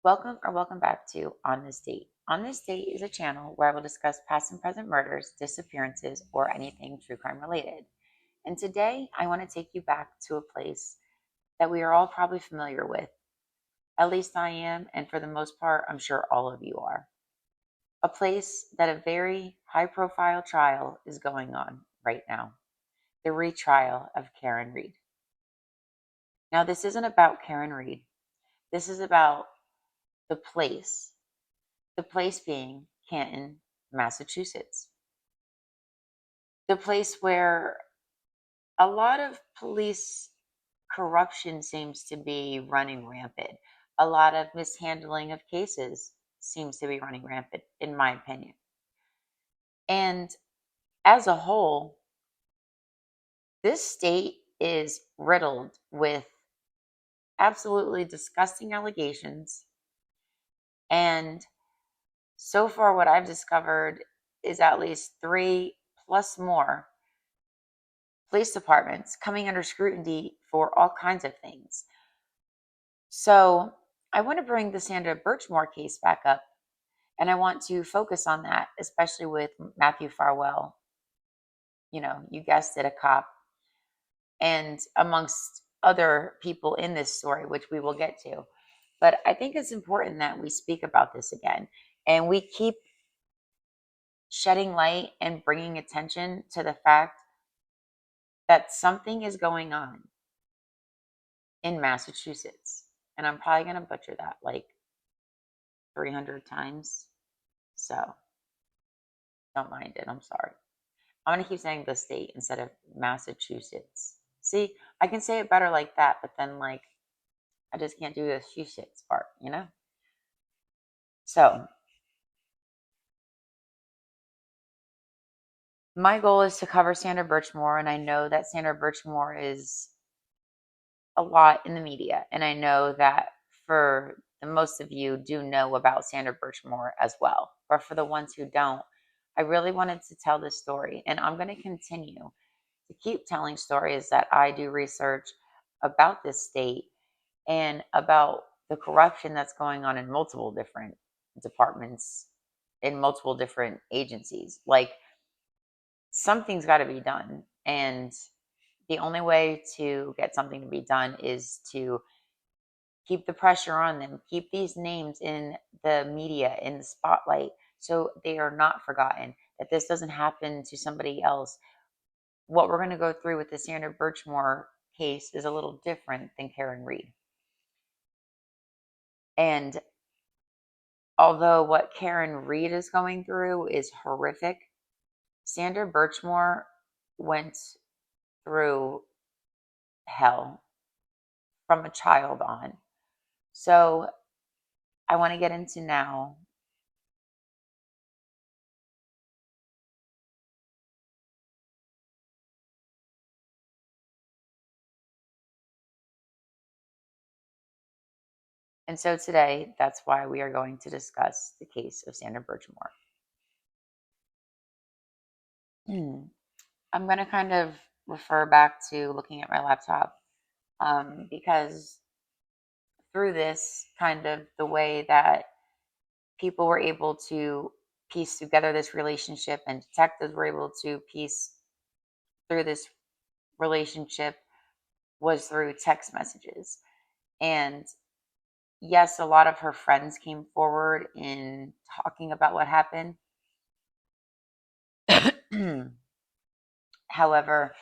Welcome back to On This Date. On This Date is a channel where I will discuss past and present murders, disappearances, or anything true crime related. And today I want to take you back to a place that we are all probably familiar with. At least I am, and for the most part, I'm sure all of you are. A place that a very high profile trial is going on right now, the retrial of Karen Reed. Now, this isn't about Karen Reed. This is about the place. The place being Canton, Massachusetts. The place where a lot of police corruption seems to be running rampant. A lot of mishandling of cases seems to be running rampant, in my opinion. And as a whole, this state is riddled with absolutely disgusting allegations. And so far, what I've discovered is at least 3 plus more police departments coming under scrutiny for all kinds of things. So I want to bring the Sandra Birchmore case back up, and I want to focus on that, especially with Matthew Farwell. You guessed it, a cop, and amongst other people in this story, which we will get to. But I think it's important that we speak about this again, and we keep shedding light and bringing attention to the fact that something is going on in Massachusetts. And I'm probably going to butcher that like 300 times. So don't mind it. I'm sorry. I'm going to keep saying the state instead of Massachusetts. See, I can say it better like that, but then like I just can't do the Massachusetts part. So my goal is to cover Sandra Birchmore, and I know that Sandra Birchmore is a lot in the media, and I know that for the most of you do know about Sandra Birchmore as well. But for the ones who don't, I really wanted to tell this story, and I'm going to continue to keep telling stories that I do research about this state and about the corruption that's going on in multiple different departments, in multiple different agencies. Like, something's got to be done. And the only way to get something to be done is to keep the pressure on them, keep these names in the media, in the spotlight, so they are not forgotten, that this doesn't happen to somebody else. What we're going to go through with the Sandra Birchmore case is a little different than Karen Reed. And although what Karen Reed is going through is horrific, Sandra Birchmore went through hell from a child on. So I want to get into now and so today, that's why we are going to discuss the case of Sandra Birchmore. I'm going to kind of refer back to looking at my laptop because through this, kind of the way that people were able to piece together this relationship and detectives were able to piece through this relationship was through text messages. And yes, a lot of her friends came forward in talking about what happened. However,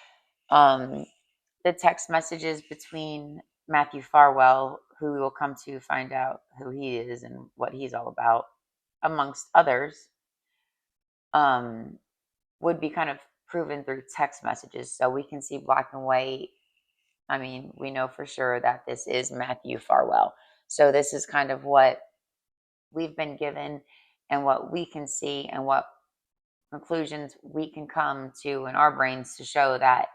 the text messages between Matthew Farwell, who we will come to find out who he is and what he's all about, amongst others, would be kind of proven through text messages. So we can see black and white. I mean, we know for sure that this is Matthew Farwell. So this is kind of what we've been given and what we can see and what conclusions we can come to in our brains to show that,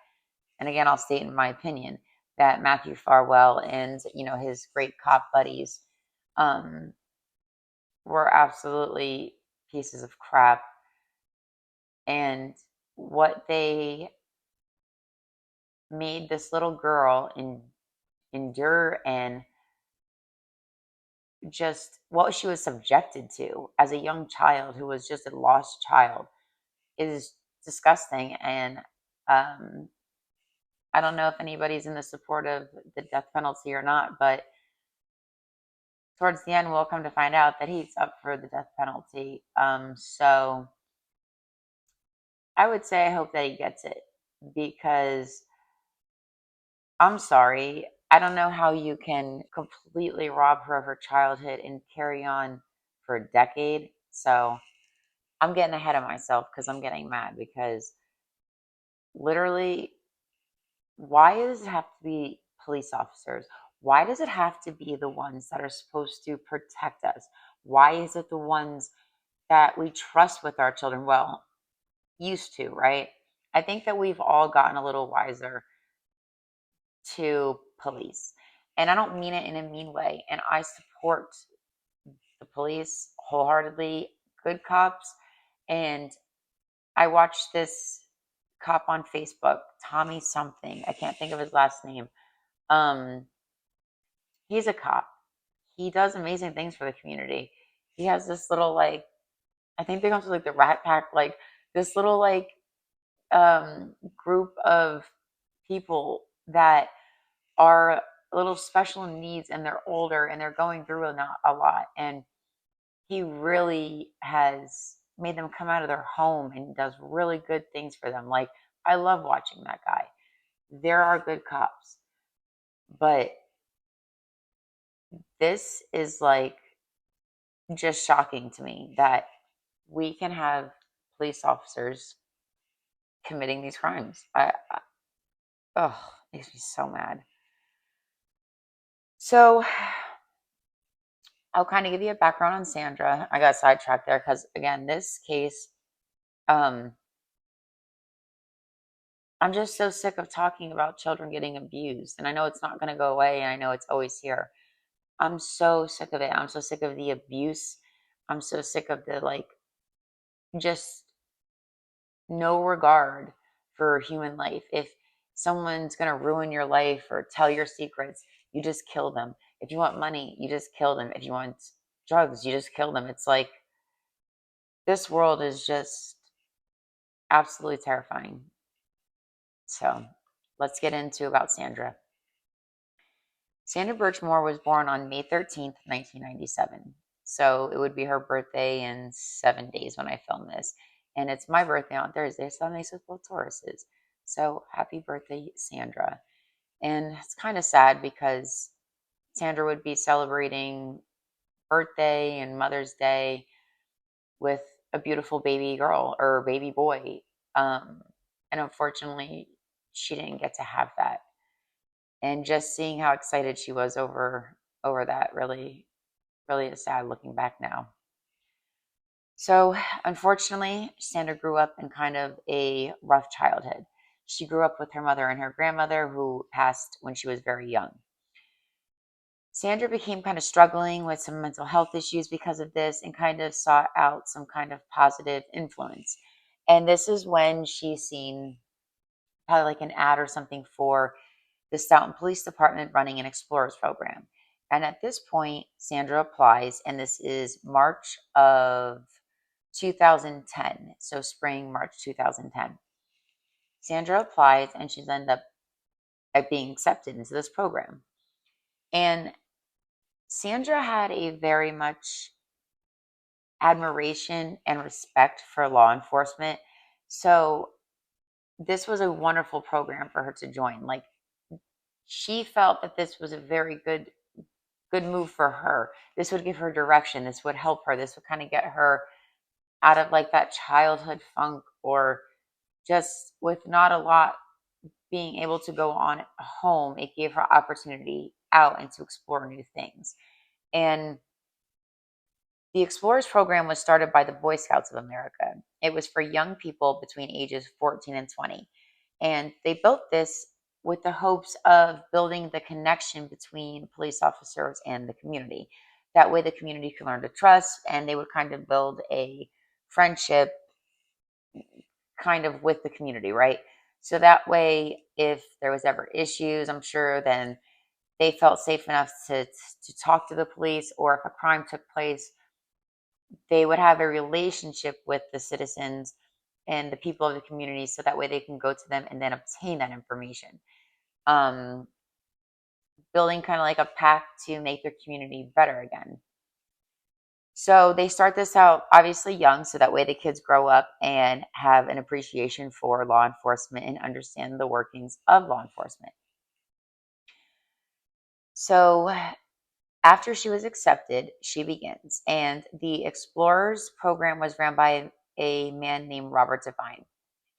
and again, I'll state in my opinion, that Matthew Farwell and, his great cop buddies were absolutely pieces of crap. And what they made this little girl endure and just what she was subjected to as a young child who was just a lost child is disgusting. And um, I don't know if anybody's in the support of the death penalty or not, but towards the end, we'll come to find out that he's up for the death penalty. So I would say I hope that he gets it, because I'm sorry. I don't know how you can completely rob her of her childhood and carry on for a decade. So I'm getting ahead of myself because I'm getting mad, because literally, why does it have to be police officers? Why does it have to be the ones that are supposed to protect us? Why is it the ones that we trust with our children? Well, used to, right? I think that we've all gotten a little wiser to police. And I don't mean it in a mean way. And I support the police wholeheartedly, good cops. And I watched this cop on Facebook, Tommy something. I can't think of his last name. Um, he's a cop. He does amazing things for the community. He has this little like, I think they go to like the Rat Pack, like this little like group of people that are a little special needs, and they're older and they're going through a lot. And he really has made them come out of their home and does really good things for them. Like, I love watching that guy. There are good cops. But this is like just shocking to me that we can have police officers committing these crimes. Oh, it makes me so mad. So I'll kind of give you a background on Sandra. I got sidetracked there because, again, this case, um, I'm just so sick of talking about children getting abused. And I know it's not going to go away. And I know it's always here. I'm so sick of it. I'm so sick of the abuse. I'm so sick of the, like, just no regard for human life. If someone's going to ruin your life or tell your secrets, you just kill them. If you want money, you just kill them. If you want drugs, you just kill them. It's like, this world is just absolutely terrifying. So let's get into about Sandra. Sandra Birchmore was born on May 13th, 1997. So it would be her birthday in 7 days when I film this. And it's my birthday on Thursday, so that makes us both Tauruses. So happy birthday, Sandra. And it's kind of sad because Sandra would be celebrating birthday and Mother's Day with a beautiful baby girl or baby boy. Um, and unfortunately, she didn't get to have that. And just seeing how excited she was over that really is sad looking back now. So, unfortunately, Sandra grew up in kind of a rough childhood. She grew up with her mother and her grandmother, who passed when she was very young. Sandra became kind of struggling with some mental health issues because of this, and kind of sought out some kind of positive influence. And this is when she's seen probably like an ad or something for the Stoughton Police Department running an Explorers program. And at this point, Sandra applies, and this is March of 2010. So spring, March 2010. Sandra applies, and she's ended up being accepted into this program. And Sandra had a very much admiration and respect for law enforcement. So this was a wonderful program for her to join. Like, she felt that this was a very good move for her. This would give her direction. This would help her. This would kind of get her out of like that childhood funk, or just with not a lot being able to go on at home. It gave her opportunity out and to explore new things. And the Explorers program was started by the Boy Scouts of America. It was for young people between ages 14 and 20. And they built this with the hopes of building the connection between police officers and the community. That way, the community could learn to trust, and they would kind of build a friendship kind of with the community, right? So that way, if there was ever issues, I'm sure then they felt safe enough to talk to the police, or if a crime took place, they would have a relationship with the citizens and the people of the community, so that way they can go to them and then obtain that information. Um, Building kind of like a pact to make their community better again. So they start this out obviously young, so that way the kids grow up and have an appreciation for law enforcement and understand the workings of law enforcement. So after she was accepted, she begins. And the Explorers program was ran by a man named Robert Devine.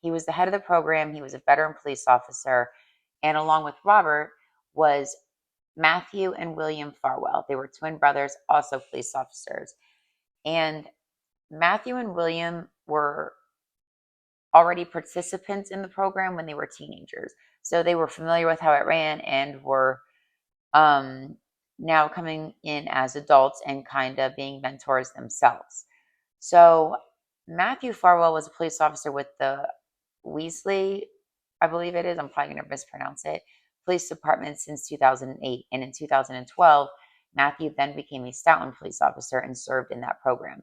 He was the head of the program. He was a veteran police officer. And along with Robert was Matthew and William Farwell. They were twin brothers, also police officers. And Matthew and William were already participants in the program when they were teenagers. So they were familiar with how it ran and were um, now coming in as adults and kind of being mentors themselves. So Matthew Farwell was a police officer with the Weasley, I believe it is, I'm probably going to mispronounce it, police department since 2008. And in 2012, Matthew then became a Stoughton police officer and served in that program.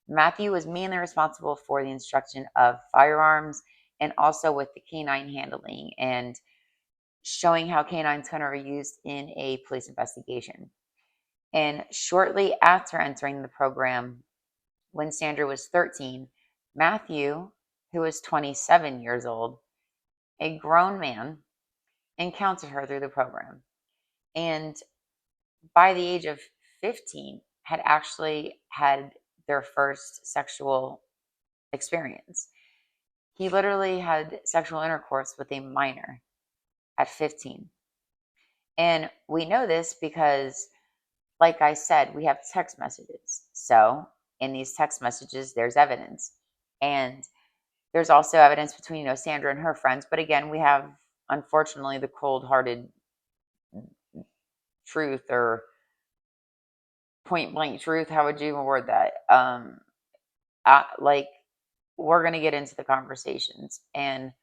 Matthew was mainly responsible for the instruction of firearms and also with the canine handling and showing how canines kind of are used in a police investigation. And shortly after entering the program, when Sandra was 13, Matthew, who was 27 years old, a grown man, encountered her through the program. And by the age of 15, had actually had their first sexual experience. He literally had sexual intercourse with a minor at 15. And we know this because, like I said, we have text messages. So in these text messages, there's evidence. And there's also evidence between, Sandra and her friends. But again, we have, unfortunately, the cold-hearted truth, or point blank truth. How would you even word that? Like, we're going to get into the conversations. And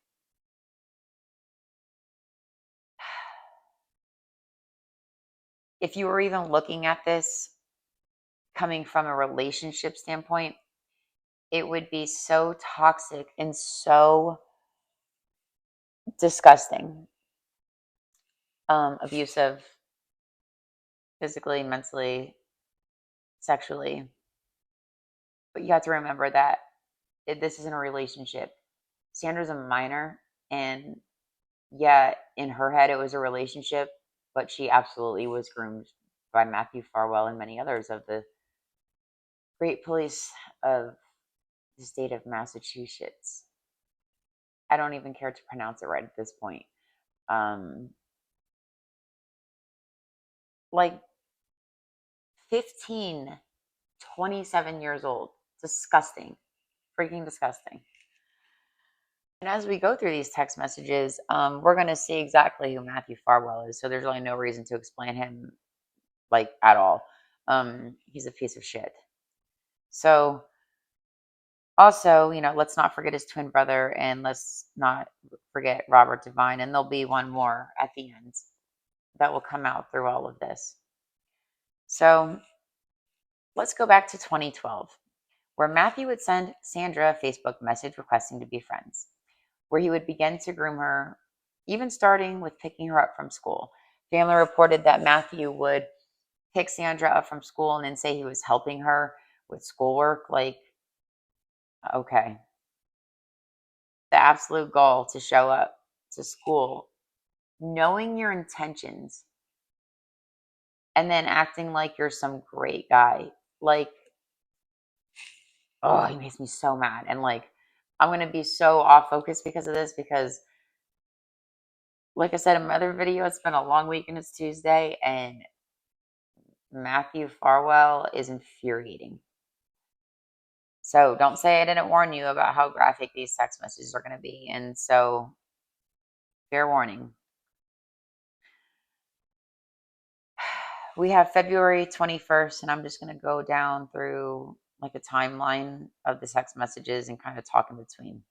if you were even looking at this coming from a relationship standpoint, it would be so toxic and so disgusting, abusive, physically, mentally, sexually. But you have to remember that this isn't a relationship. Sandra's a minor, and yeah, in her head it was a relationship, but she absolutely was groomed by Matthew Farwell and many others of the great police of the state of Massachusetts. I don't even care to pronounce it right at this point. Like 15, 27 years old. Disgusting. Freaking disgusting. And as we go through these text messages, we're going to see exactly who Matthew Farwell is. So there's really no reason to explain him like at all. He's a piece of shit. So also, let's not forget his twin brother, and let's not forget Robert Devine. And there'll be one more at the end that will come out through all of this. So let's go back to 2012, where Matthew would send Sandra a Facebook message requesting to be friends, where he would begin to groom her, even starting with picking her up from school. Family reported that Matthew would pick Sandra up from school and then say he was helping her with schoolwork. Like, okay. The absolute gall to show up to school knowing your intentions and then acting like you're some great guy. Like, oh, he makes me so mad. And like, I'm going to be so off focus because of this, because like I said in my other video, it's been a long week and it's Tuesday, and Matthew Farwell is infuriating. So don't say I didn't warn you about how graphic these text messages are going to be. And so, fair warning. We have February 21st, and I'm just going to go down through like a timeline of the text messages and kind of talk in between.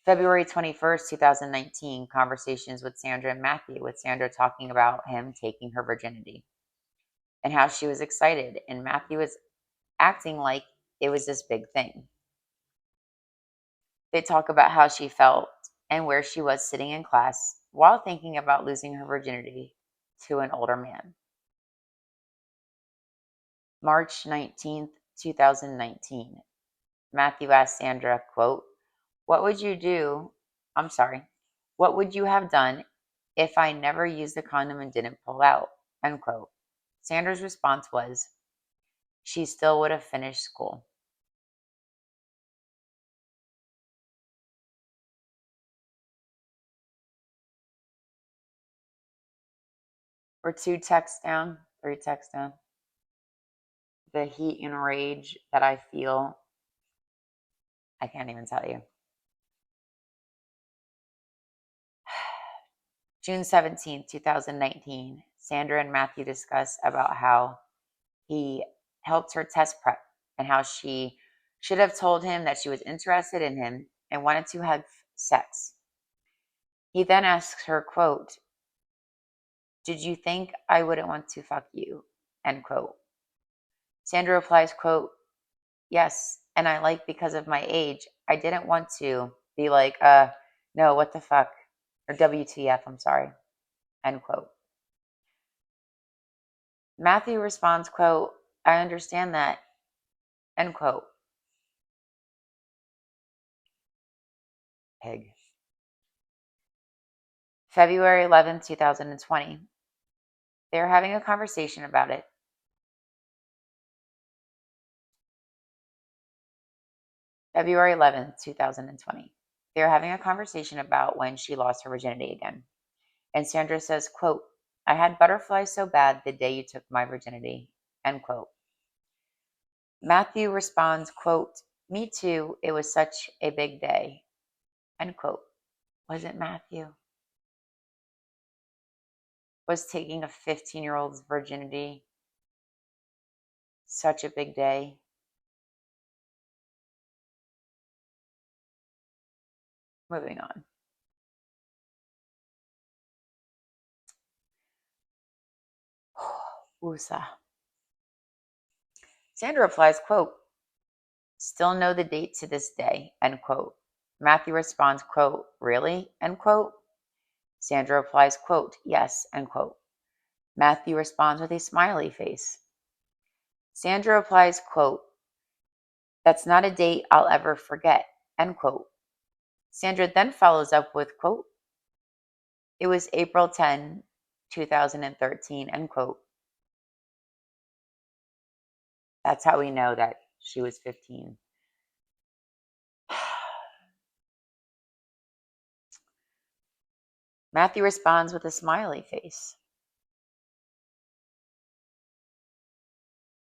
February 21st, 2019, conversations with Sandra and Matthew, with Sandra talking about him taking her virginity and how she was excited, and Matthew was acting like it was this big thing. They talk about how she felt and where she was sitting in class while thinking about losing her virginity to an older man. March 19th, 2019. Matthew asked Sandra, quote, "What would you do? I'm sorry. What would you have done if I never used the condom and didn't pull out?" End quote. Sandra's response was, she still would have finished school. We're 2 texts down, 3 texts down. The heat and rage that I feel, I can't even tell you. June 17th, 2019, Sandra and Matthew discuss about how he helped her test prep and how she should have told him that she was interested in him and wanted to have sex. He then asks her, quote, "Did you think I wouldn't want to fuck you?" End quote. Sandra replies, quote, "Yes, and I like because of my age, I didn't want to be like, no, what the fuck?" Or WTF, I'm sorry. End quote. Matthew responds, quote, "I understand that." End quote. Pig. February 11th, 2020. They're having a conversation about it. February 11th, 2020. They're having a conversation about when she lost her virginity again. And Sandra says, quote, "I had butterflies so bad the day you took my virginity." End quote. Matthew responds, quote, "Me too. It was such a big day." End quote. Was it Matthew? Was taking a 15-year-old's virginity such a big day? Moving on. Woosah. Sandra replies, quote, "Still know the date to this day." End quote. Matthew responds, quote, "Really?" End quote. Sandra replies, quote, "Yes." End quote. Matthew responds with a smiley face. Sandra replies, quote, "That's not a date I'll ever forget." End quote. Sandra then follows up with, quote, "It was April 10, 2013." End quote. That's how we know that she was 15. Matthew responds with a smiley face.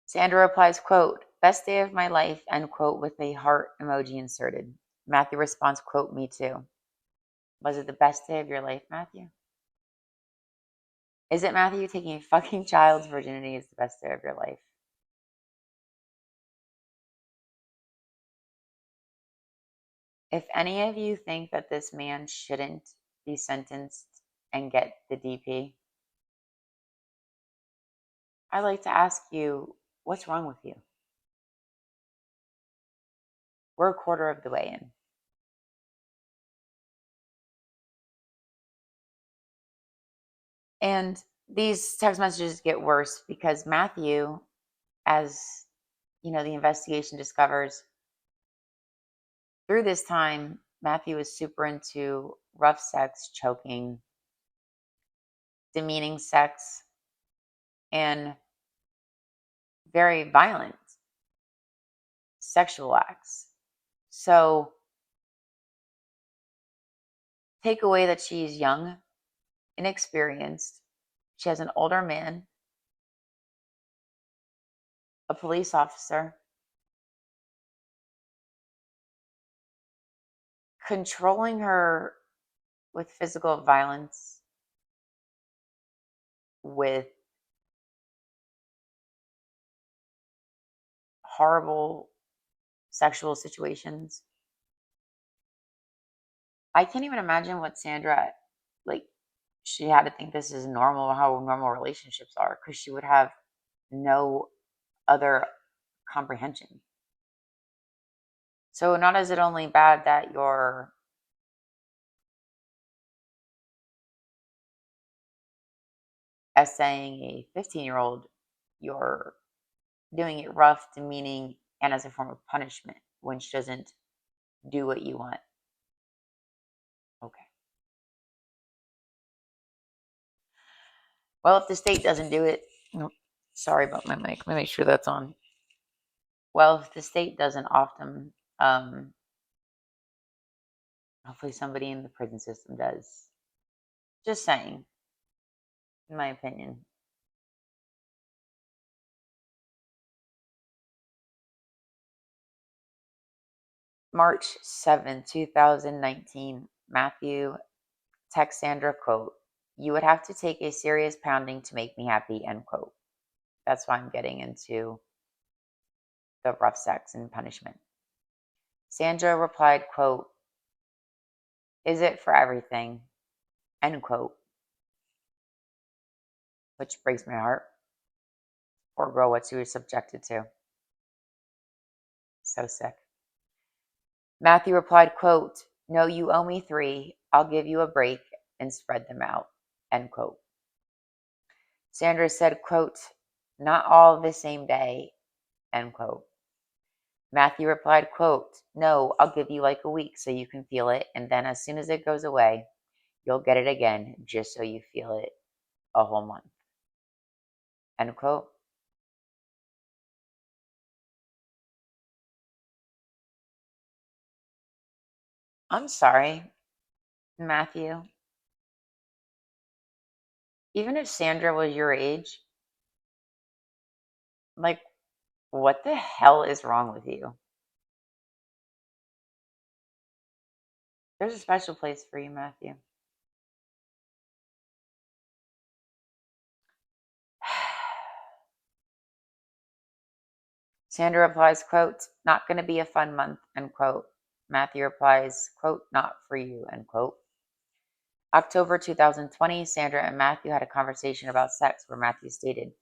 Sandra replies, quote, "Best day of my life." End quote, with a heart emoji inserted. Matthew responds, quote, "Me too." Was it the best day of your life, Matthew? Is it, Matthew, taking a fucking child's virginity is the best day of your life? If any of you think that this man shouldn't be sentenced and get the DP, I'd like to ask you, what's wrong with you? We're a quarter of the way in. And these text messages get worse because Matthew, as the investigation discovers, through this time, Matthew is super into rough sex, choking, demeaning sex, and very violent sexual acts. So take away that she's young, inexperienced. She has an older man, a police officer, controlling her with physical violence, with horrible sexual situations. I can't even imagine what Sandra, like, she had to think this is normal, how normal relationships are, because she would have no other comprehension. So not is it only bad that you're essaying a 15-year-old, you're doing it rough, demeaning, and as a form of punishment when she doesn't do what you want. Okay. Well, if the state doesn't do it, nope. Sorry about my mic. Let me make sure that's on. Well, if the state doesn't often, hopefully somebody in the prison system does. Just saying, in my opinion. March 7th, 2019, Matthew text Sandra, quote, "You would have to take a serious pounding to make me happy," end quote. That's why I'm getting into the rough sex and punishment. Sandra replied, quote, "Is it for everything?" End quote. Which breaks my heart. Poor girl, what she was subjected to. So sick. Matthew replied, quote, "No, you owe me 3. I'll give you a break and spread them out." End quote. Sandra said, quote, "Not all the same day." End quote. Matthew replied, quote, "No, I'll give you like a week so you can feel it, and then as soon as it goes away, you'll get it again just so you feel it a whole month." End quote. I'm sorry, Matthew. Even if Sandra was your age, like, what the hell is wrong with you? There's a special place for you, Matthew. Sandra replies, quote, "Not going to be a fun month," end quote. Matthew replies, quote, "Not for you," end quote. October 2020, Sandra and Matthew had a conversation about sex where Matthew stated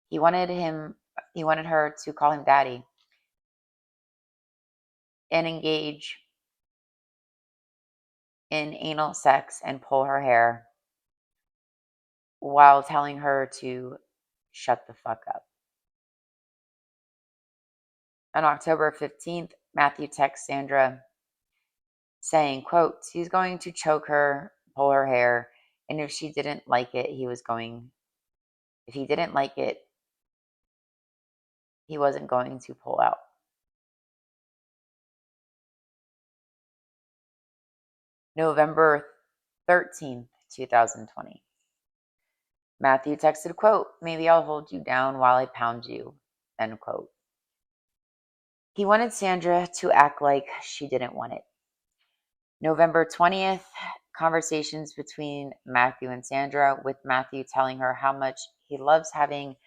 he wanted her to call him daddy and engage in anal sex and pull her hair while telling her to shut the fuck up. On October 15th, Matthew texts Sandra saying, quote, he's going to choke her, pull her hair, and if he didn't like it, he wasn't going to pull out. November 13th, 2020. Matthew texted, quote, "Maybe I'll hold you down while I pound you," end quote. He wanted Sandra to act like she didn't want it. November 20th, conversations between Matthew and Sandra, with Matthew telling her how much he loves having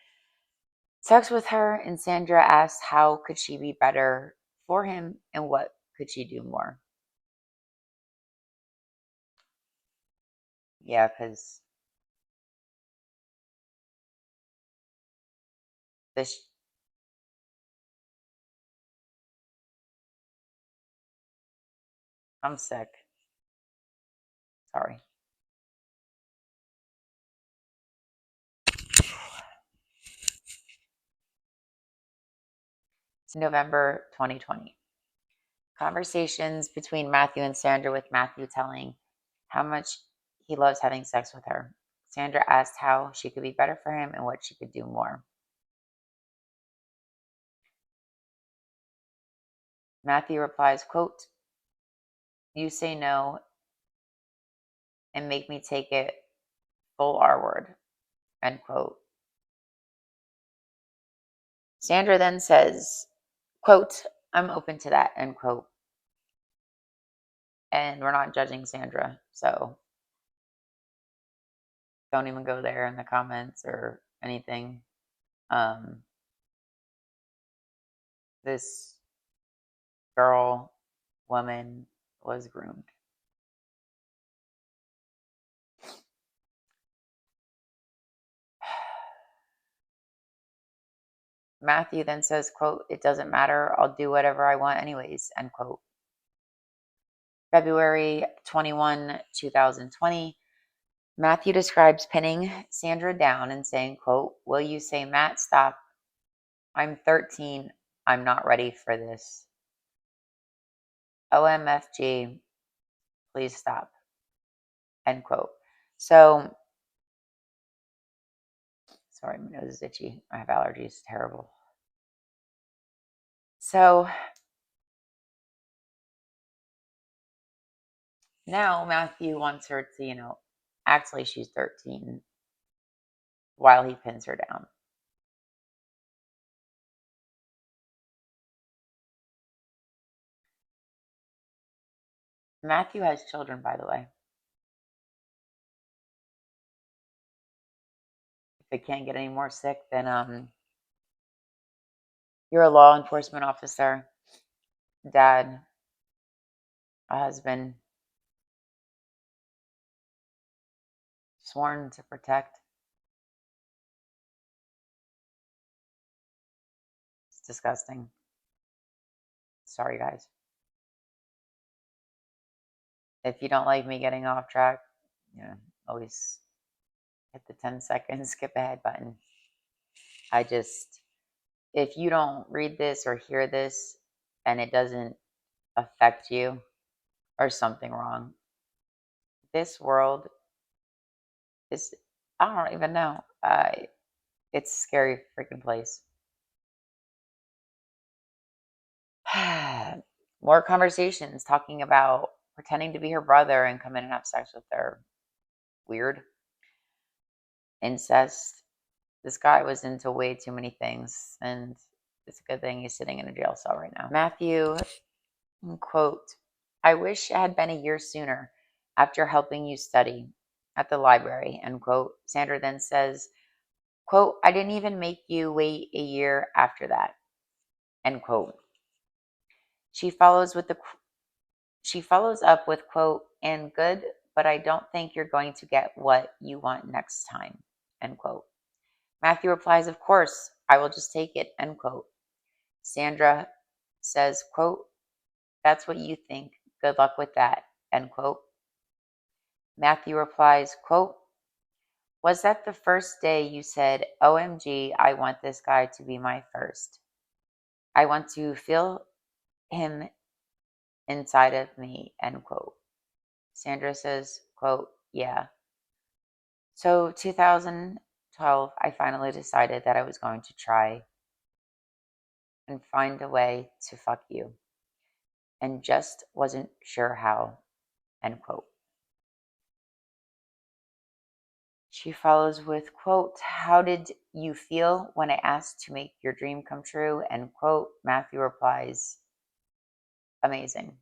sex with her, and Sandra asked how could she be better for him and what could she do more. Yeah, because this, I'm sick. Sorry. It's November 2020. Conversations between Matthew and Sandra, with Matthew telling how much he loves having sex with her. Sandra asked how she could be better for him and what she could do more. Matthew replies, quote, "You say no and make me take it full R word," end quote. Sandra then says, quote, "I'm open to that," end quote. And we're not judging Sandra, so don't even go there in the comments or anything. This girl, woman, was groomed. Matthew then says, quote, "It doesn't matter. I'll do whatever I want anyways," end quote. February 21, 2020, Matthew describes pinning Sandra down and saying, quote, "Will you say, Matt, stop. I'm 13. I'm not ready for this. OMFG, please stop," end quote. So, sorry, my nose is itchy. I have allergies. Terrible. So now Matthew wants her to, act like she's 13 while he pins her down. Matthew has children, by the way. If it can't get any more sick, then you're a law enforcement officer, dad, a husband, sworn to protect. It's disgusting. Sorry, guys. If you don't like me getting off track, always hit the 10-second skip ahead button. If you don't read this or hear this and it doesn't affect you, or something wrong. This world is, I don't even know. It's a scary freaking place. More conversations talking about pretending to be her brother and come in and have sex with her. Weird. Incest. This guy was into way too many things, and it's a good thing he's sitting in a jail cell right now. Matthew, quote, "I wish it had been a year sooner after helping you study at the library," end quote. Sandra then says, quote, "I didn't even make you wait a year after that," end quote. She follows up with, quote, "And good, but I don't think you're going to get what you want next time," end quote. Matthew replies, "Of course, I will just take it," end quote. Sandra says, quote, "That's what you think. Good luck with that," end quote. Matthew replies, quote, "Was that the first day you said, OMG, I want this guy to be my first? I want to feel him inside of me," end quote. Sandra says, quote, "Yeah. So 2012, I finally decided that I was going to try and find a way to fuck you and just wasn't sure how," end quote. She follows with, quote, "How did you feel when I asked to make your dream come true?" End quote. Matthew replies, "Amazing."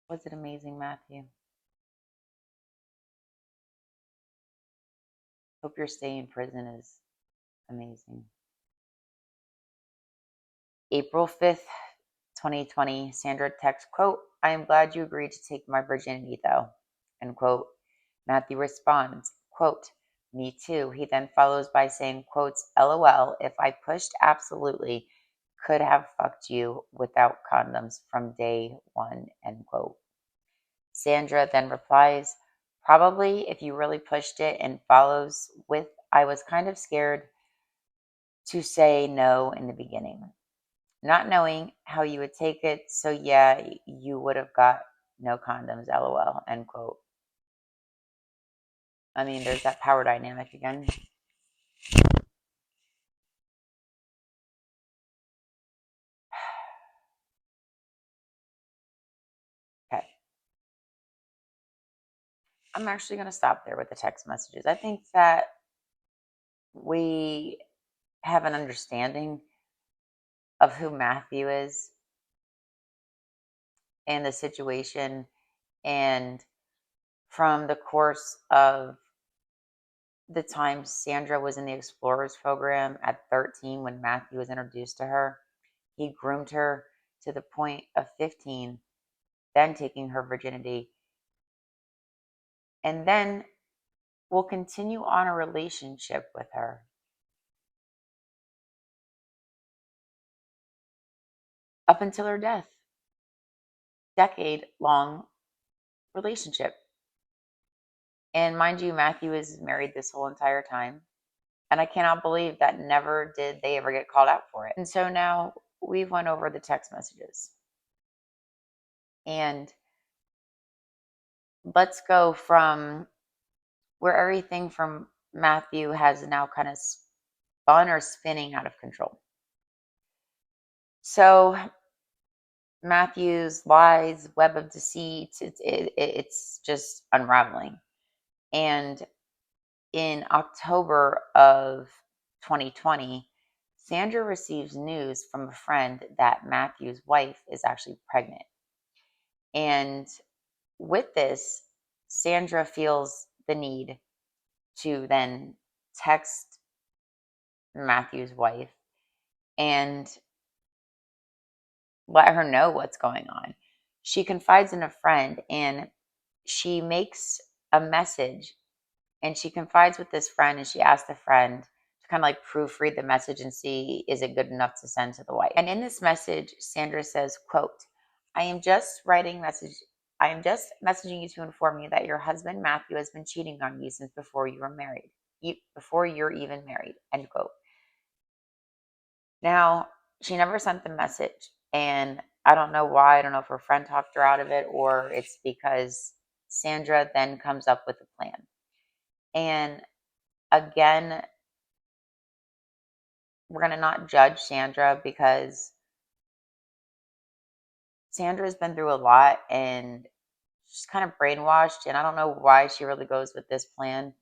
Was it amazing, Matthew? Hope your stay in prison is amazing. April 5th, 2020, Sandra texts, quote, "I am glad you agreed to take my virginity though," end quote. Matthew responds, quote, "Me too." He then follows by saying, quotes, "LOL, if I pushed, absolutely could have fucked you without condoms from day one," end quote. Sandra then replies, "Probably if you really pushed it," and follows with, "I was kind of scared to say no in the beginning, not knowing how you would take it. So yeah, you would have got no condoms, LOL," end quote. I mean, there's that power dynamic again. Okay. I'm actually going to stop there with the text messages. I think that we have an understanding of who Matthew is and the situation, and from the course of the time Sandra was in the Explorers program at 13 when Matthew was introduced to her, he groomed her to the point of 15, then taking her virginity and then will continue on a relationship with her up until her death. Decade-long relationship. And mind you, Matthew is married this whole entire time. And I cannot believe that never did they ever get called out for it. And so now we've went over the text messages. And let's go from where everything from Matthew has now kind of spun or spinning out of control. So Matthew's lies, web of deceit, it's just unraveling. And in October of 2020, Sandra receives news from a friend that Matthew's wife is actually pregnant. And with this, Sandra feels the need to then text Matthew's wife and let her know what's going on. She confides in a friend and she makes a message and she confides with this friend and she asks the friend to kind of like proofread the message and see is it good enough to send to the wife. And in this message, Sandra says, quote, I am just messaging you to inform you that your husband Matthew has been cheating on you since before you were married. Before you're even married, end quote. Now, she never sent the message, and I don't know why. I don't know if her friend talked her out of it or it's because Sandra then comes up with a plan. And again, we're going to not judge Sandra because Sandra's been through a lot and she's kind of brainwashed, and I don't know why she really goes with this plan.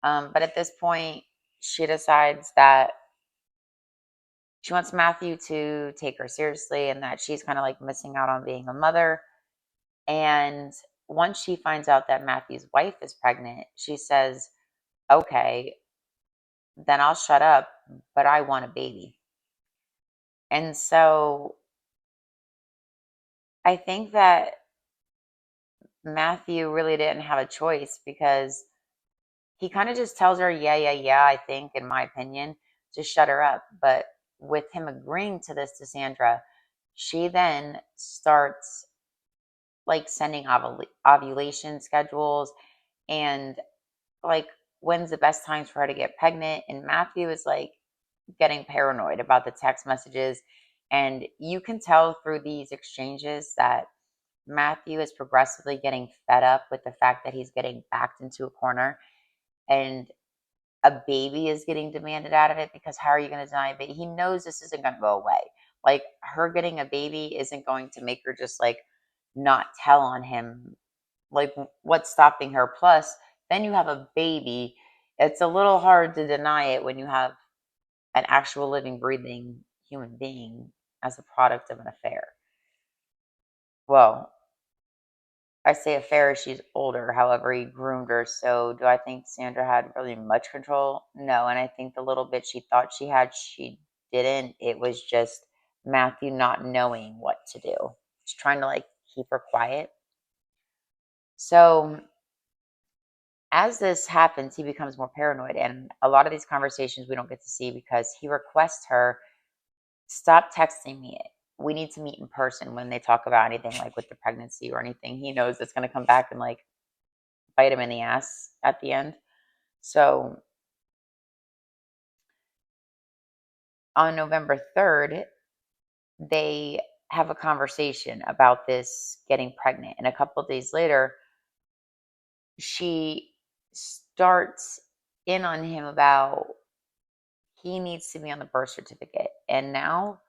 But at this point, she decides that she wants Matthew to take her seriously and that she's kind of like missing out on being a mother. And once she finds out that Matthew's wife is pregnant, she says, okay, then I'll shut up, but I want a baby. And so I think that Matthew really didn't have a choice because he kind of just tells her, yeah, I think, in my opinion, to shut her up. But with him agreeing to this to Sandra, she then starts like sending ovulation schedules and like when's the best times for her to get pregnant. And Matthew is like getting paranoid about the text messages. And you can tell through these exchanges that Matthew is progressively getting fed up with the fact that he's getting backed into a corner and a baby is getting demanded out of it because how are you going to deny a baby? He knows this isn't going to go away. Like her getting a baby isn't going to make her just like not tell on him. Like what's stopping her? Plus, then you have a baby. It's a little hard to deny it when you have an actual living, breathing human being as a product of an affair. Well, I say affair, she's older. However, he groomed her. So, do I think Sandra had really much control? No. And I think the little bit she thought she had, she didn't. It was just Matthew not knowing what to do. He's trying to like keep her quiet. So, as this happens, he becomes more paranoid. And a lot of these conversations we don't get to see because he requests her, stop texting me it. We need to meet in person when they talk about anything like with the pregnancy or anything. He knows it's going to come back and like bite him in the ass at the end. So on November 3rd, they have a conversation about this getting pregnant. And a couple of days later, she starts in on him about he needs to be on the birth certificate. And now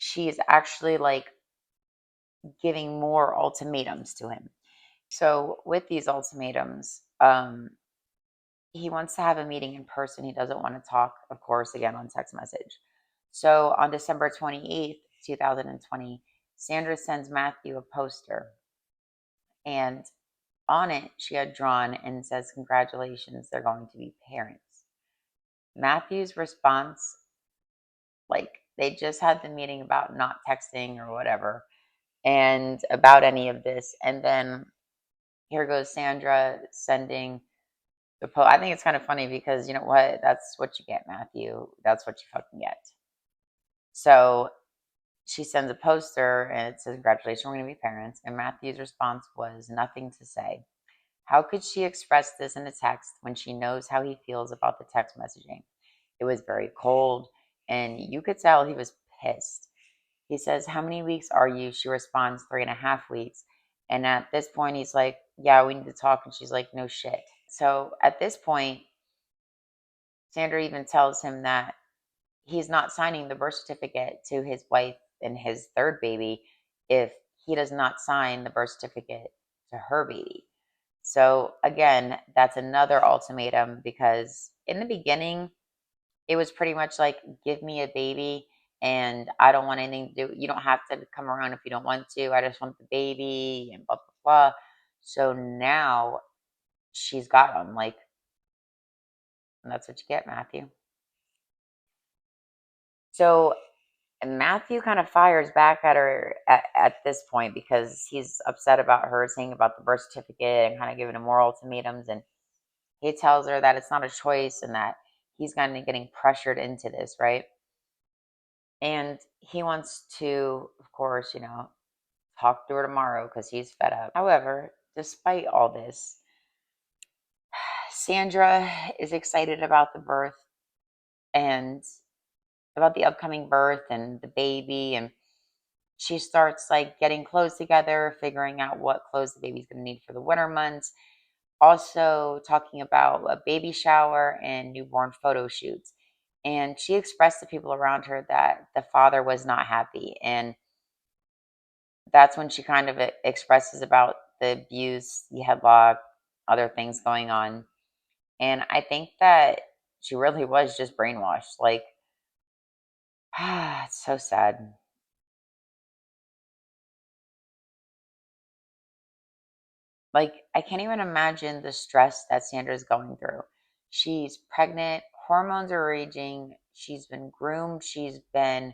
she is actually like giving more ultimatums to him. So with these ultimatums, he wants to have a meeting in person. He doesn't want to talk, of course, again on text message. So on December 28th, 2020, Sandra sends Matthew a poster. And on it, she had drawn and says, congratulations, they're going to be parents. Matthew's response, like they just had the meeting about not texting or whatever, and about any of this. And then here goes Sandra sending the post. I think it's kind of funny because you know what? That's what you get, Matthew. That's what you fucking get. So she sends a poster and it says, "Congratulations, we're going to be parents." And Matthew's response was nothing to say. How could she express this in a text when she knows how he feels about the text messaging? It was very cold, and you could tell he was pissed. He says, "How many weeks are you?" She responds, 3.5 weeks. And at this point, he's like, "Yeah, we need to talk." And she's like, "No shit." So at this point, Sandra even tells him that he's not signing the birth certificate to his wife and his third baby if he does not sign the birth certificate to her baby. So again, that's another ultimatum because in the beginning, it was pretty much like, give me a baby and I don't want anything to do. You don't have to come around if you don't want to. I just want the baby and blah, blah, blah. So now she's got him. Like, and that's what you get, Matthew. So Matthew kind of fires back at her at this point because he's upset about her saying about the birth certificate and kind of giving her more ultimatums. And he tells her that it's not a choice and that he's kind of getting pressured into this, right? And he wants to, of course, talk to her tomorrow because he's fed up. However, despite all this, Sandra is excited about the birth and about the upcoming birth and the baby. And she starts like getting clothes together, figuring out what clothes the baby's going to need for the winter months. Also, talking about a baby shower and newborn photo shoots. And she expressed to people around her that the father was not happy. And that's when she kind of expresses about the abuse, the headlock, other things going on. And I think that she really was just brainwashed. Like, it's so sad. Like, I can't even imagine the stress that Sandra's going through. She's pregnant, hormones are raging, she's been groomed, she's been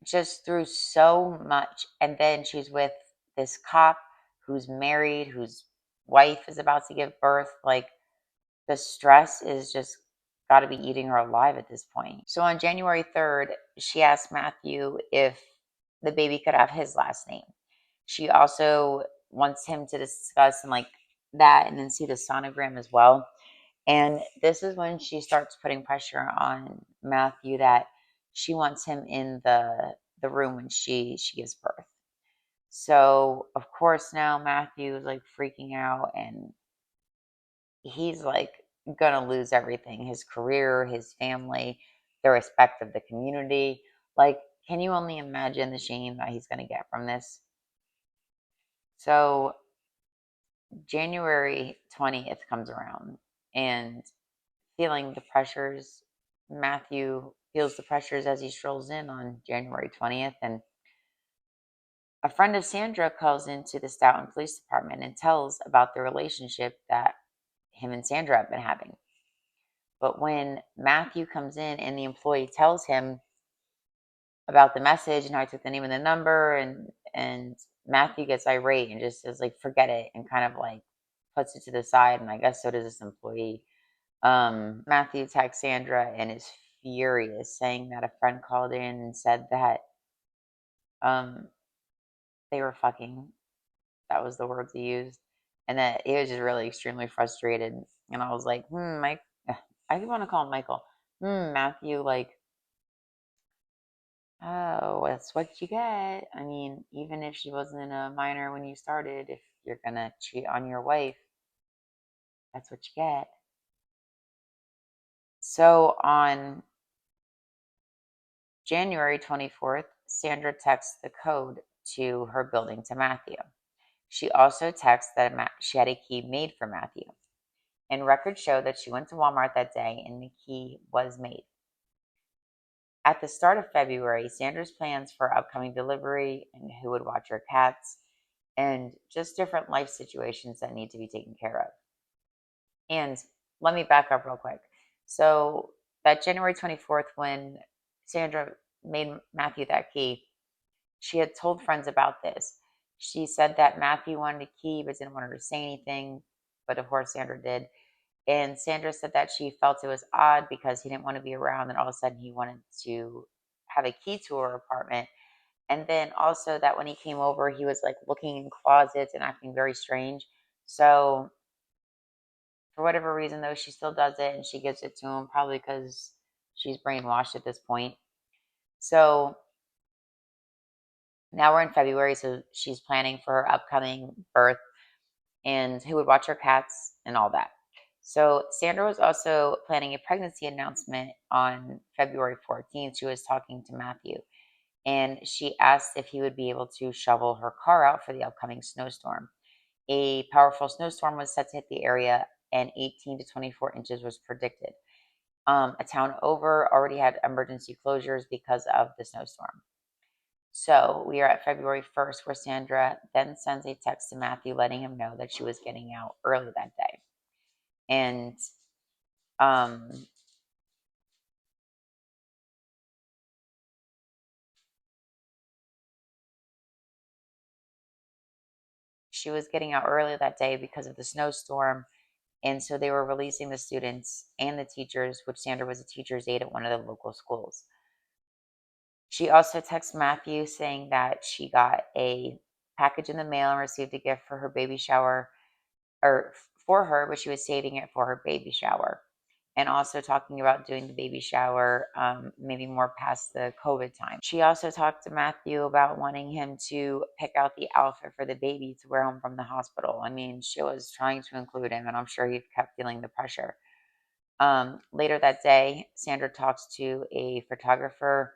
just through so much. And then she's with this cop who's married, whose wife is about to give birth. Like, the stress is just got to be eating her alive at this point. So on January 3rd, she asked Matthew if the baby could have his last name. She also wants him to discuss and like that and then see the sonogram as well. And this is when she starts putting pressure on Matthew that she wants him in the room when she gives birth. So of course now Matthew is like freaking out and he's like gonna lose everything, his career, his family, the respect of the community. Like, can you only imagine the shame that he's gonna get from this? So January 20th comes around and feeling the pressures, Matthew feels the pressures as he strolls in on January 20th. And a friend of Sandra calls into the Stoughton Police Department and tells about the relationship that him and Sandra have been having. But when Matthew comes in and the employee tells him about the message and how I took the name and the number, and Matthew gets irate and just says like, "Forget it," and kind of like puts it to the side. And I guess so does this employee. Matthew texts Sandra and is furious, saying that a friend called in and said that um they were fucking. That was the words he used, and that he was just really extremely frustrated. And I was like, Mike. I want to call him Michael. Matthew, like, oh, that's what you get. I mean, even if she wasn't a minor when you started, if you're gonna cheat on your wife, that's what you get. So on January 24th, Sandra texts the code to her building to Matthew. She also texts that she had a key made for Matthew. And records show that she went to Walmart that day and the key was made. At the start of February, Sandra's plans for upcoming delivery and who would watch her cats and just different life situations that need to be taken care of. And let me back up real quick. So that January 24th, when Sandra made Matthew that key, she had told friends about this. She said that Matthew wanted a key but didn't want her to say anything, but of course Sandra did. And Sandra said that she felt it was odd because he didn't want to be around, and all of a sudden he wanted to have a key to her apartment. And then also that when he came over, he was like looking in closets and acting very strange. So for whatever reason, though, she still does it and she gives it to him, probably because she's brainwashed at this point. So now we're in February, so she's planning for her upcoming birth and who would watch her cats and all that. So Sandra was also planning a pregnancy announcement on February 14th. She was talking to Matthew and she asked if he would be able to shovel her car out for the upcoming snowstorm. A powerful snowstorm was set to hit the area and 18 to 24 inches was predicted. A town over already had emergency closures because of the snowstorm. So we are at February 1st, where Sandra then sends a text to Matthew letting him know that she was getting out early that day. And she was getting out early that day because of the snowstorm. And so they were releasing the students and the teachers, which Sandra was a teacher's aide at one of the local schools. She also texted Matthew saying that she got a package in the mail and received a gift for her baby shower, or for her, but she was saving it for her baby shower. And also talking about doing the baby shower, maybe more past the COVID time. She also talked to Matthew about wanting him to pick out the outfit for the baby to wear home from the hospital. I mean, she was trying to include him, and I'm sure he kept feeling the pressure. Later that day, Sandra talks to a photographer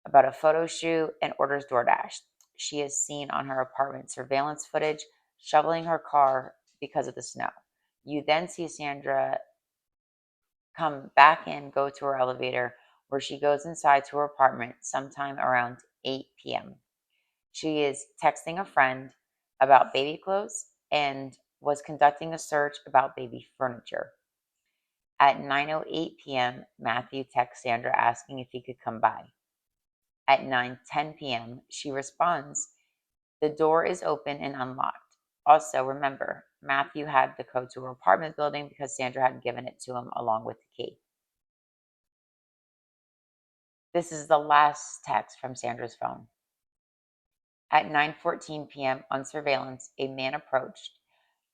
about a photo shoot and orders DoorDash. She is seen on her apartment surveillance footage shoveling her car because of the snow. You then see Sandra come back in, go to her elevator, where she goes inside to her apartment sometime around 8 p.m. She is texting a friend about baby clothes and was conducting a search about baby furniture. At 9:08 p.m., Matthew texts Sandra asking if he could come by. At 9:10 p.m., she responds, "The door is open and unlocked." Also, remember, Matthew had the code to her apartment building because Sandra had given it to him along with the key. This is the last text from Sandra's phone. At 9:14 p.m. on surveillance, a man approached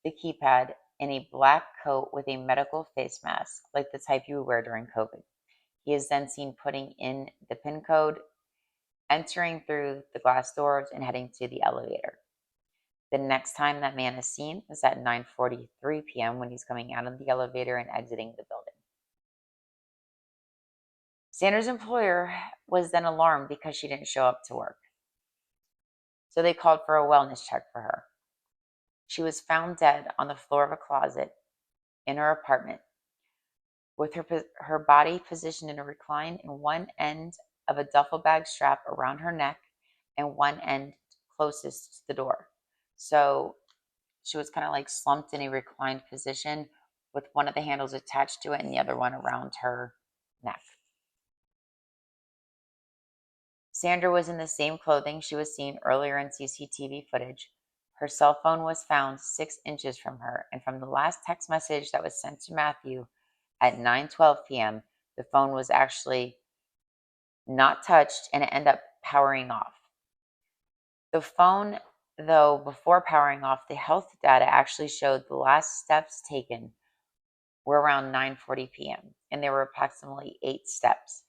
the keypad in a black coat with a medical face mask, like the type you would wear during COVID. He is then seen putting in the PIN code, entering through the glass doors, and heading to the elevator. The next time that man is seen is at 9:43 p.m. when he's coming out of the elevator and exiting the building. Sandra's employer was then alarmed because she didn't show up to work. So they called for a wellness check for her. She was found dead on the floor of a closet in her apartment with her body positioned in a recline and one end of a duffel bag strap around her neck and one end closest to the door. So she was kind of like slumped in a reclined position with one of the handles attached to it and the other one around her neck. Sandra was in the same clothing she was seen earlier in CCTV footage. Her cell phone was found 6 inches from her, and from the last text message that was sent to Matthew at 9:12 p.m., the phone was actually not touched and it ended up powering off. The phone, though, before powering off, the health data actually showed the last steps taken were around 9:40 p.m., and there were approximately 8 steps.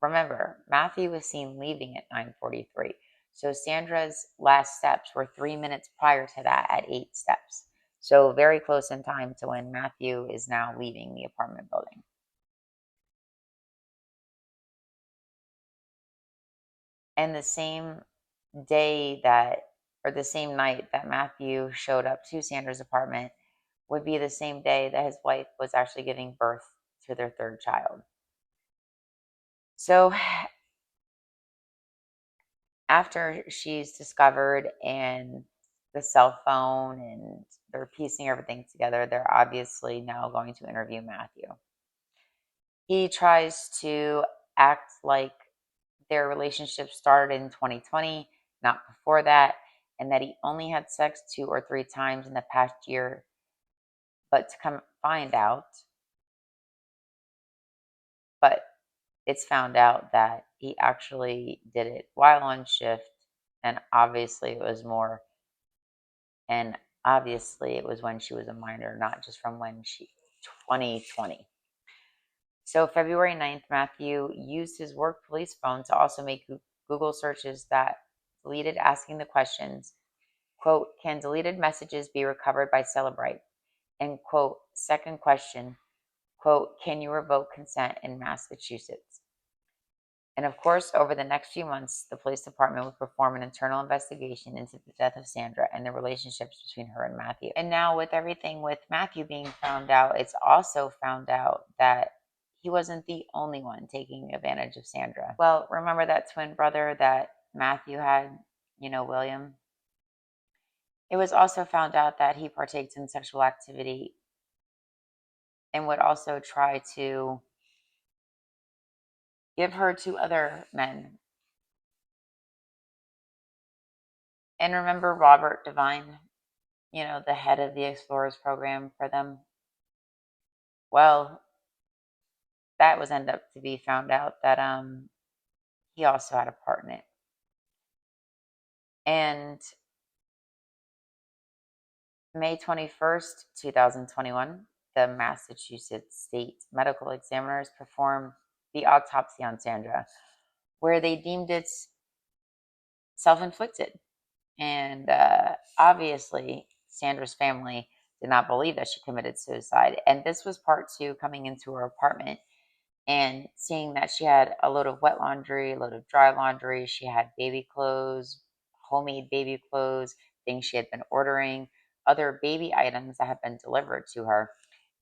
Remember, Matthew was seen leaving at 9:43, so Sandra's last steps were 3 minutes prior to that at 8 steps. So very close in time to when Matthew is now leaving the apartment building. And the same day that, or the same night that Matthew showed up to Sandra's apartment would be the same day that his wife was actually giving birth to their third child. So after she's discovered and the cell phone and they're piecing everything together, they're obviously now going to interview Matthew. He tries to act like their relationship started in 2020, not before that, and that he only had sex 2 or 3 times in the past year. But to come find out, but it's found out that he actually did it while on shift, and obviously it was more, and obviously it was when she was a minor, not just from when she 2020. So February 9th, Matthew used his work police phone to also make Google searches that deleted asking the questions, quote, can deleted messages be recovered by Celebrite? And quote, second question, quote, can you revoke consent in Massachusetts? And of course, over the next few months, the police department would perform an internal investigation into the death of Sandra and the relationships between her and Matthew. And now, with everything with Matthew being found out, it's also found out that he wasn't the only one taking advantage of Sandra. Well, remember that twin brother that Matthew had, William? It was also found out that he partaked in sexual activity and would also try to give her to other men. And remember Robert Devine, the head of the Explorers program for them? Well, that was end up to be found out that he also had a part in it. And May 21st, 2021, the Massachusetts State Medical Examiners performed the autopsy on Sandra, where they deemed it self-inflicted. And obviously, Sandra's family did not believe that she committed suicide. And this was part two, coming into her apartment and seeing that she had a load of wet laundry, a load of dry laundry. She had baby clothes, homemade baby clothes, things she had been ordering, other baby items that had been delivered to her.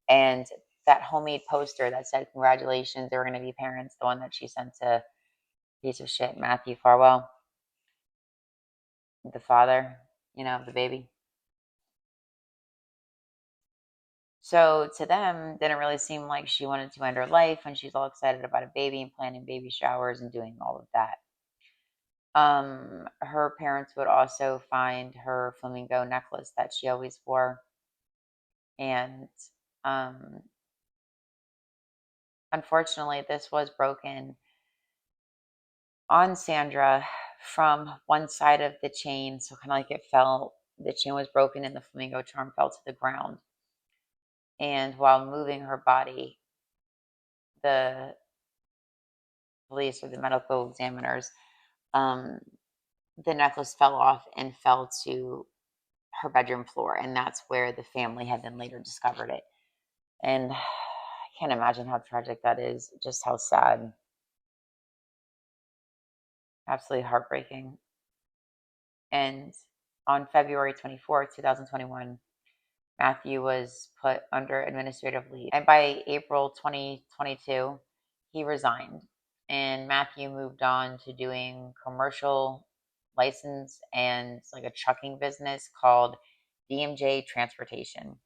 And that homemade poster that said, congratulations, they were going to be parents, the one that she sent to piece of shit Matthew Farwell, the father, of the baby. So to them, didn't really seem like she wanted to end her life when she's all excited about a baby and planning baby showers and doing all of that. Her parents would also find her flamingo necklace that she always wore. And unfortunately, this was broken on Sandra from one side of the chain. So kind of like the chain was broken and the flamingo charm fell to the ground. And while moving her body, the police or the medical examiners, the necklace fell off and fell to her bedroom floor. And that's where the family had then later discovered it. And I can't imagine how tragic that is, just how sad. Absolutely heartbreaking. And on February 24th, 2021, Matthew was put under administrative leave. And by April 2022, he resigned. And Matthew moved on to doing commercial license and like a trucking business called DMJ Transportation.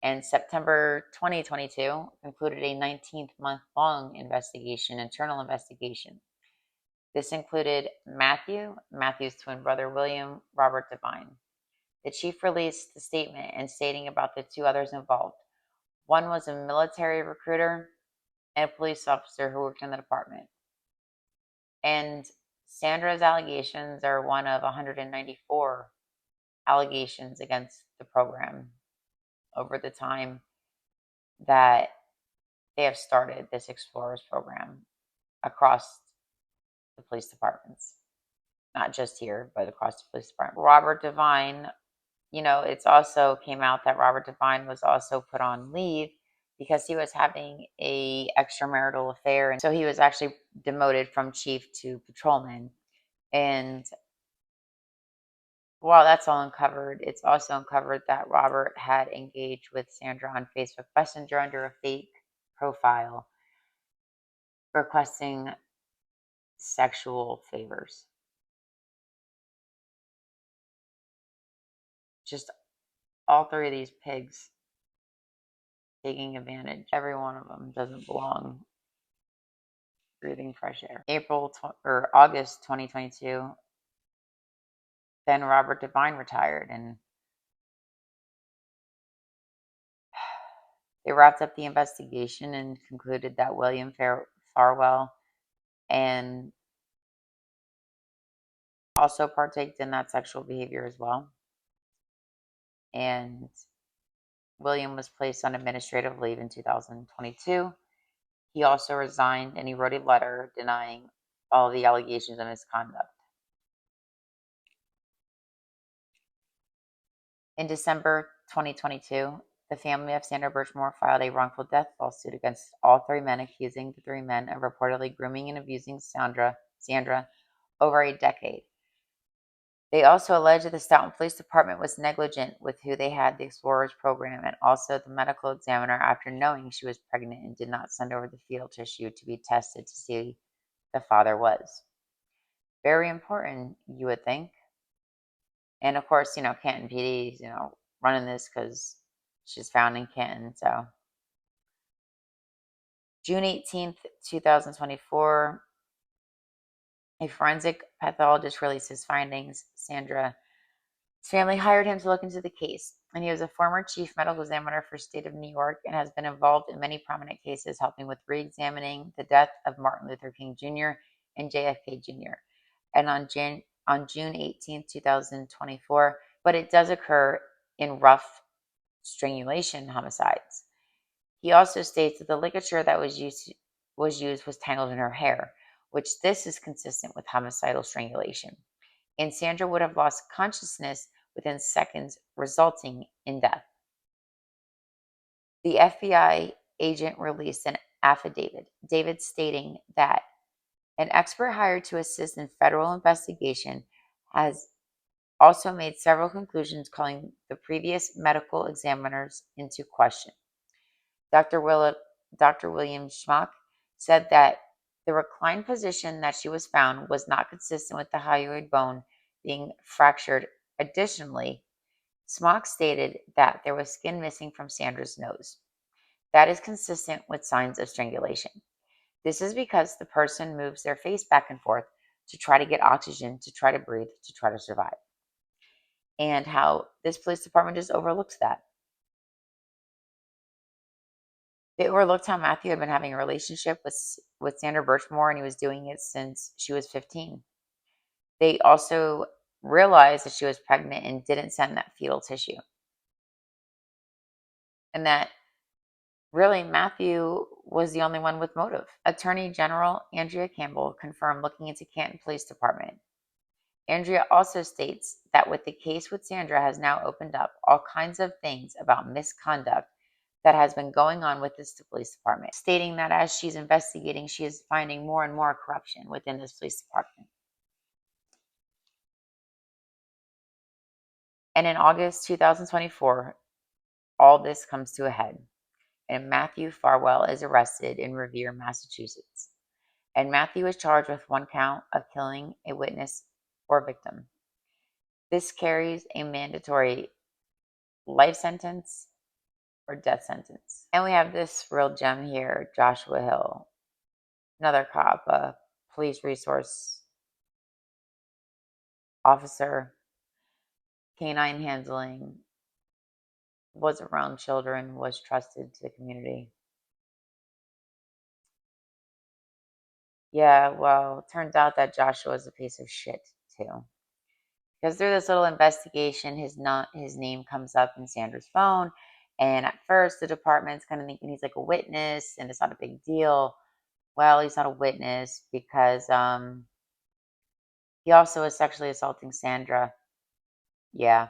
And September 2022 concluded a 19-month-long internal investigation. This included Matthew's twin brother William, Robert Devine. The chief released a statement and stating about the two others involved. One was a military recruiter and a police officer who worked in the department. And Sandra's allegations are one of 194 allegations against the program over the time that they have started this Explorers program across the police departments. Not just here, but across the police department. Robert Devine, it's also came out that Robert Devine was also put on leave because he was having a extramarital affair. And so he was actually demoted from chief to patrolman. And while that's all uncovered, it's also uncovered that Robert had engaged with Sandra on Facebook Messenger under a fake profile, requesting sexual favors. Just all three of these pigs taking advantage. Every one of them doesn't belong breathing fresh air. August 2022, Then Robert Devine retired, and they wrapped up the investigation and concluded that William Farwell and also partaked in that sexual behavior as well. And William was placed on administrative leave in 2022. He also resigned, and he wrote a letter denying all the allegations of misconduct. In December 2022, the family of Sandra Birchmore filed a wrongful death lawsuit against all three men, accusing the three men of reportedly grooming and abusing Sandra over a decade. They also allege that the Stoughton Police Department was negligent with who they had the Explorers program, and also the medical examiner, after knowing she was pregnant, and did not send over the fetal tissue to be tested to see the father was. Very important, you would think. And of course, Canton PD, running this because she's found in Canton. So June 18th, 2024, a forensic pathologist released his findings. Sandra's family hired him to look into the case, and he was a former chief medical examiner for state of New York and has been involved in many prominent cases, helping with re-examining the death of Martin Luther King Jr. and JFK Jr. And on June 18th, 2024, but it does occur in rough strangulation homicides. He also states that the ligature that was used was tangled in her hair, which this is consistent with homicidal strangulation. And Sandra would have lost consciousness within seconds, resulting in death. The FBI agent released an affidavit, David, stating that an expert hired to assist in federal investigation has also made several conclusions, calling the previous medical examiners into question. Dr. William Schmuck said that the reclined position that she was found was not consistent with the hyoid bone being fractured. Additionally, Schmuck stated that there was skin missing from Sandra's nose. That is consistent with signs of strangulation. This is because the person moves their face back and forth to try to get oxygen, to try to breathe, to try to survive. And how this police department just overlooks that. They overlooked how Matthew had been having a relationship with Sandra Birchmore, and he was doing it since she was 15. They also realized that she was pregnant and didn't send that fetal tissue. And that really Matthew was the only one with motive. Attorney General Andrea Campbell confirmed looking into Canton Police Department. Andrea also states that with the case with Sandra has now opened up all kinds of things about misconduct that has been going on with this police department, stating that as she's investigating, she is finding more and more corruption within this police department. And in August 2024, all this comes to a head, and Matthew Farwell is arrested in Revere, Massachusetts. And Matthew is charged with one count of killing a witness or victim. This carries a mandatory life sentence or death sentence. And we have this real gem here, Joshua Hill, another cop, a police resource officer, canine handling, was around children, was trusted to the community. Yeah, well, turns out that Joshua is a piece of shit too. Because through this little investigation, his name comes up in Sandra's phone, and at first the department's kind of thinking he's like a witness, and it's not a big deal. Well, he's not a witness because he also was sexually assaulting Sandra. Yeah.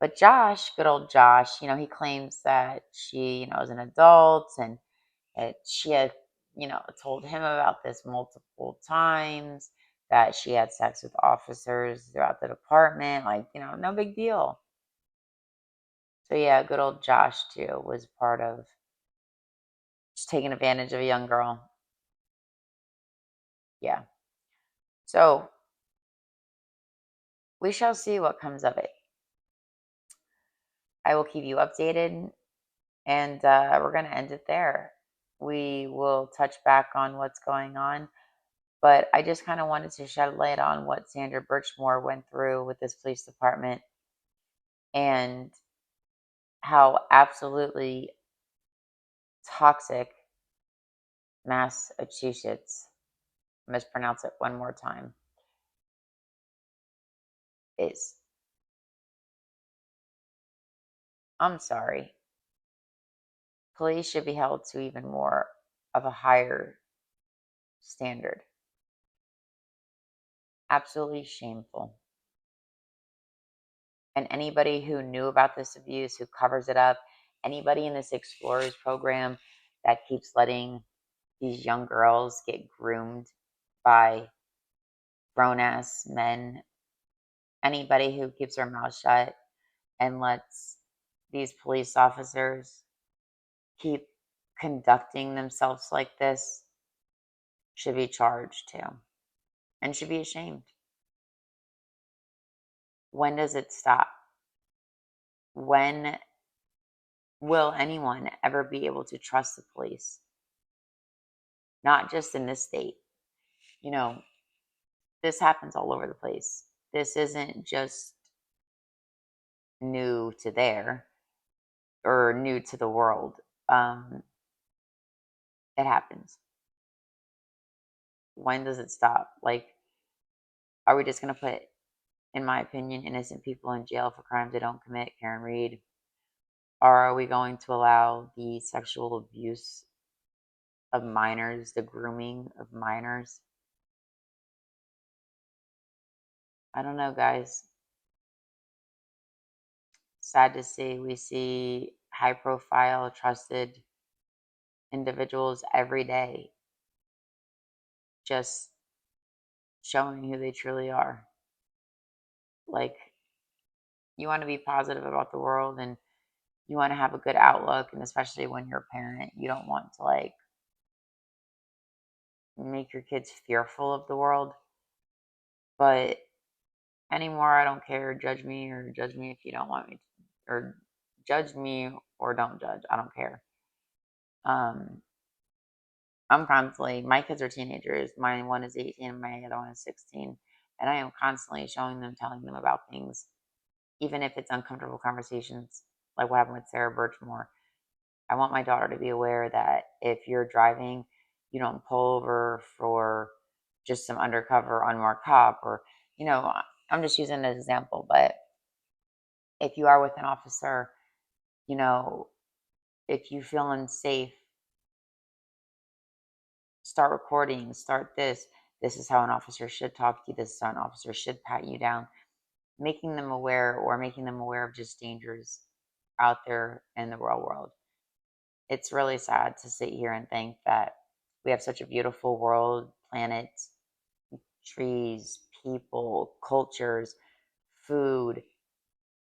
But Josh, good old Josh, he claims that she, is an adult, and that she had, told him about this multiple times, that she had sex with officers throughout the department. Like, no big deal. So yeah, good old Josh too was part of just taking advantage of a young girl. Yeah. So we shall see what comes of it. I will keep you updated, and we're going to end it there. We will touch back on what's going on, But I just kind of wanted to shed light on what Sandra Birchmore went through with this police department and how absolutely toxic Massachusetts, mispronounce it one more time, is. I'm sorry. Police should be held to even more of a higher standard. Absolutely shameful. And anybody who knew about this abuse, who covers it up, anybody in this Explorers program that keeps letting these young girls get groomed by grown ass men, anybody who keeps their mouth shut and lets these police officers keep conducting themselves like this should be charged too and should be ashamed. When does it stop? When will anyone ever be able to trust the police? Not just in this state. You know, this happens all over the place. This isn't just new to there or new to the world. It happens. When does it stop? Like, are we just going to put, in my opinion, innocent people in jail for crimes they don't commit? Karen Reed. Or are we going to allow the sexual abuse of minors, the grooming of minors? I don't know, guys. Sad to see. We see high profile, trusted individuals every day just showing who they truly are. Like, you want to be positive about the world and you want to have a good outlook, and especially when you're a parent, you don't want to like make your kids fearful of the world. But anymore, I don't care. Judge me or judge me if you don't want me to, or judge me or don't judge. I don't care. I'm constantly, my kids are teenagers. My one is 18 and my other one is 16. And I am constantly showing them, telling them about things, even if it's uncomfortable conversations, like what happened with Sarah Birchmore. I want my daughter to be aware that if you're driving, you don't pull over for just some undercover unmarked cop, or, you know, I'm just using an example, but if you are with an officer, you know, if you feel unsafe, start recording, start this. This is how an officer should talk to you. This is how an officer should pat you down. Making them aware, or making them aware of just dangers out there in the real world. It's really sad to sit here and think that we have such a beautiful world, planet, trees, people, cultures, food,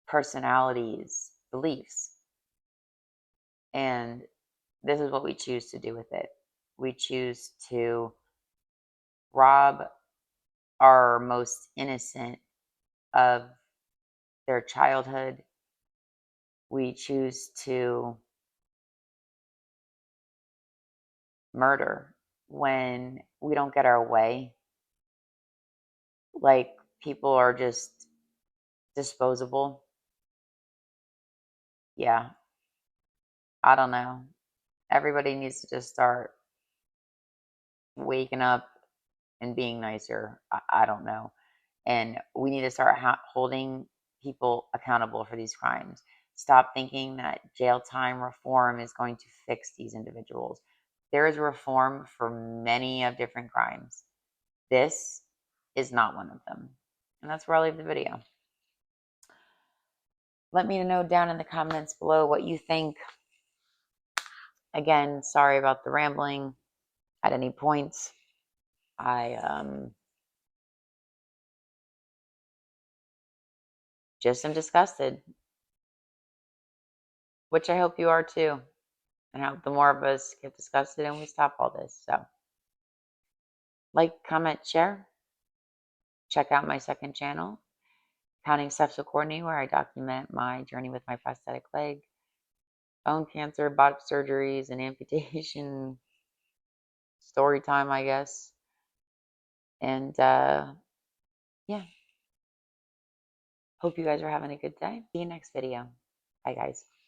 personalities, beliefs. And this is what we choose to do with it. We choose to rob our most innocent of their childhood. We choose to murder when we don't get our way. Like, people are just disposable. Yeah, I don't know. Everybody needs to just start waking up and being nicer. I don't know. And we need to start holding people accountable for these crimes. Stop thinking that jail time reform is going to fix these individuals. There is reform for many of different crimes. This is not one of them. And that's where I'll leave the video. Let me know down in the comments below what you think. Again, sorry about the rambling at any points. I just am disgusted, which I hope you are too. And I hope the more of us get disgusted and we stop all this. So, like, comment, share. Check out my second channel, Counting Steps Accordingly, where I document my journey with my prosthetic leg, bone cancer, botched surgeries, and amputation. Story time, I guess. And yeah, hope you guys are having a good day. See you next video. Bye, guys.